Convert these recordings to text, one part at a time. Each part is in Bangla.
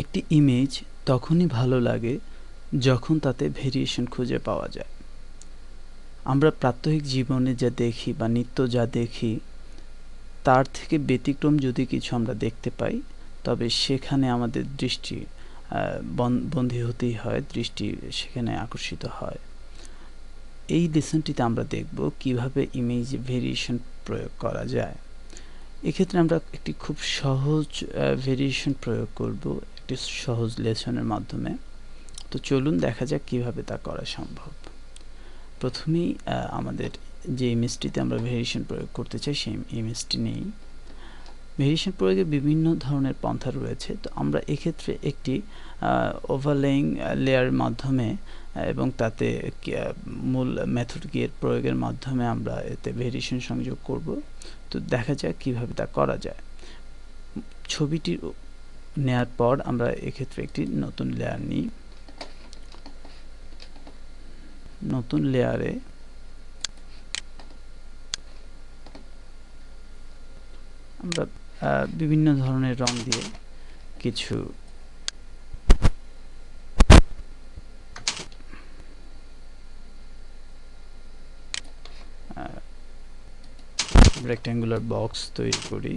একটি ইমেজ তখনই ভালো লাগে যখন তাতে ভেরিয়েশন খুঁজে পাওয়া যায়। আমরা প্রাত্যহিক জীবনে যা দেখি বা নিত্য যা দেখি তার থেকে ব্যতিক্রম যদি কিছু আমরা দেখতে পাই, তবে সেখানে আমাদের দৃষ্টি বন্দী হতেই হয়, দৃষ্টি সেখানে আকর্ষিত হয়। এই লেসনটিতে আমরা দেখব কিভাবে ইমেজ ভেরিয়েশন প্রয়োগ করা যায়। এক্ষেত্রে আমরা একটি খুব সহজ ভেরিয়েশন প্রয়োগ করব একটি সহজ লেসনের মাধ্যমে। তো চলুন দেখা যাক কিভাবে তা করা সম্ভব। প্রথমেই আমাদের যে ইমেজটিতে আমরা ভেরিয়েশন প্রয়োগ করতে চাই সেই ইমেজটি নেই। ভেরিয়েশন প্রয়োগের বিভিন্ন ধরনের পন্থা রয়েছে। তো আমরা এক্ষেত্রে একটি ওভারলেইং লেয়ারের মাধ্যমে এবং তাতে মূল মেথড কিয়ের প্রয়োগের মাধ্যমে আমরা এতে ভেরিয়েশন সংযোগ করব। তো দেখা যাক কিভাবে তা করা যায়। ছবিটি নেয়ার পর আমরা এক্ষেত্রে একটি নতুন লেয়ার নিই। নতুন লেয়ারে আমরা বিভিন্ন ধরনের রং দিয়ে কিছু রেক্ট্যাঙ্গুলার বক্স তৈরি করি।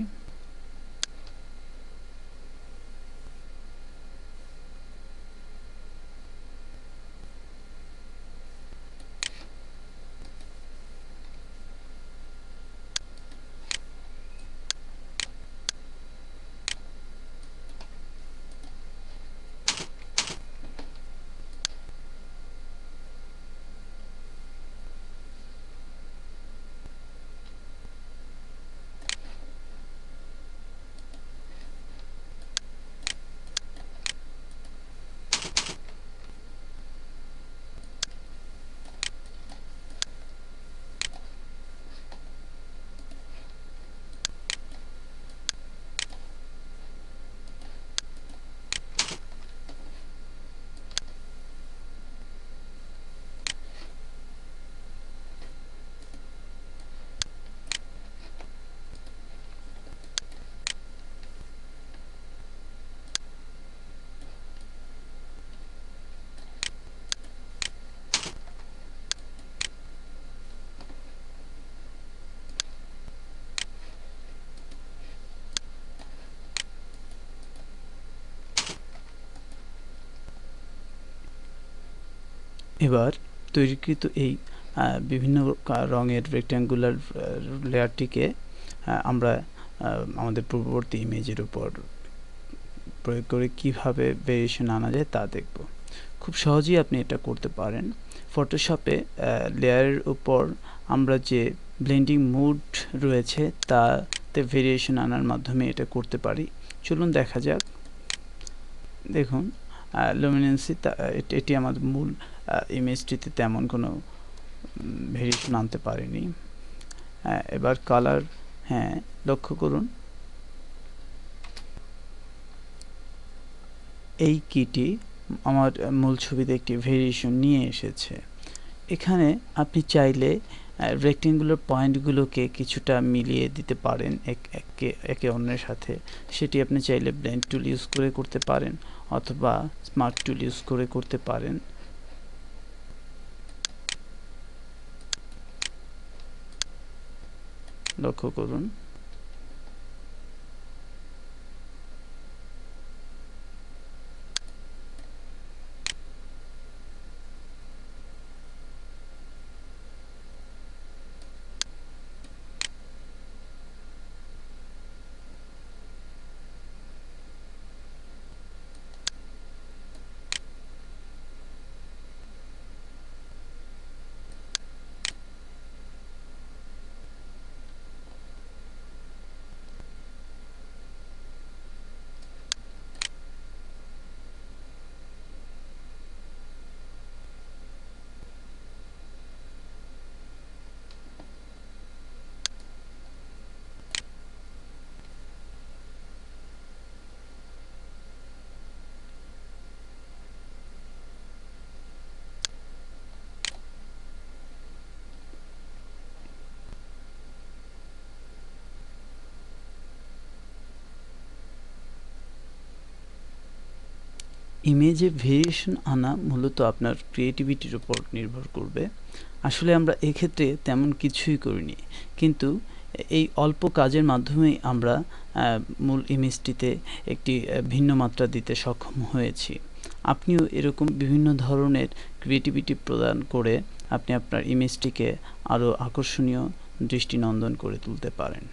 এবার তৈরিকৃত এই বিভিন্ন রঙের রেক্ট্যাঙ্গুলার লেয়ারটিকে আমরা আমাদের পূর্ববর্তী ইমেজের উপর প্রয়োগ করে কিভাবে ভেরিয়েশন আনা যায় তা দেখব। খুব সহজেই আপনি এটা করতে পারেন। ফটোশপে লেয়ারের উপর আমরা যে ব্লেন্ডিং মুড রয়েছে তাতে ভেরিয়েশন আনার মাধ্যমে এটা করতে পারি। চলুন দেখা যাক। দেখুন লুমিনেন্সি এটি আমাদের মূল ইমেজটিতে তেমন কোনো ভেরিয়েশন আনতে পারিনি। এবার কালার, হ্যাঁ লক্ষ্য করুন এই কিটি আমার মূল ছবিতে একটি ভেরিয়েশন নিয়ে এসেছে। এখানে আপনি চাইলে রেক্ট্যাঙ্গুলার পয়েন্টগুলোকে কিছুটা মিলিয়ে দিতে পারেন একে অন্যের সাথে। সেটি আপনি চাইলে ব্লেন্ড টুল ইউজ করে করতে পারেন অথবা স্মার্ট টুল ইউজ করে করতে পারেন। লক্ষ্য করুন ইমেজে ভেরিয়েশন আনা মূলত আপনার ক্রিয়েটিভিটির উপর নির্ভর করবে। আসলে আমরা এক্ষেত্রে তেমন কিছুই করিনি, কিন্তু এই অল্প কাজের মাধ্যমেই আমরা মূল ইমেজটিতে একটি ভিন্ন মাত্রা দিতে সক্ষম হয়েছি। আপনিও এরকম বিভিন্ন ধরনের ক্রিয়েটিভিটি প্রদান করে আপনি আপনার ইমেজটিকে আরও আকর্ষণীয়, দৃষ্টিনন্দন করে তুলতে পারেন।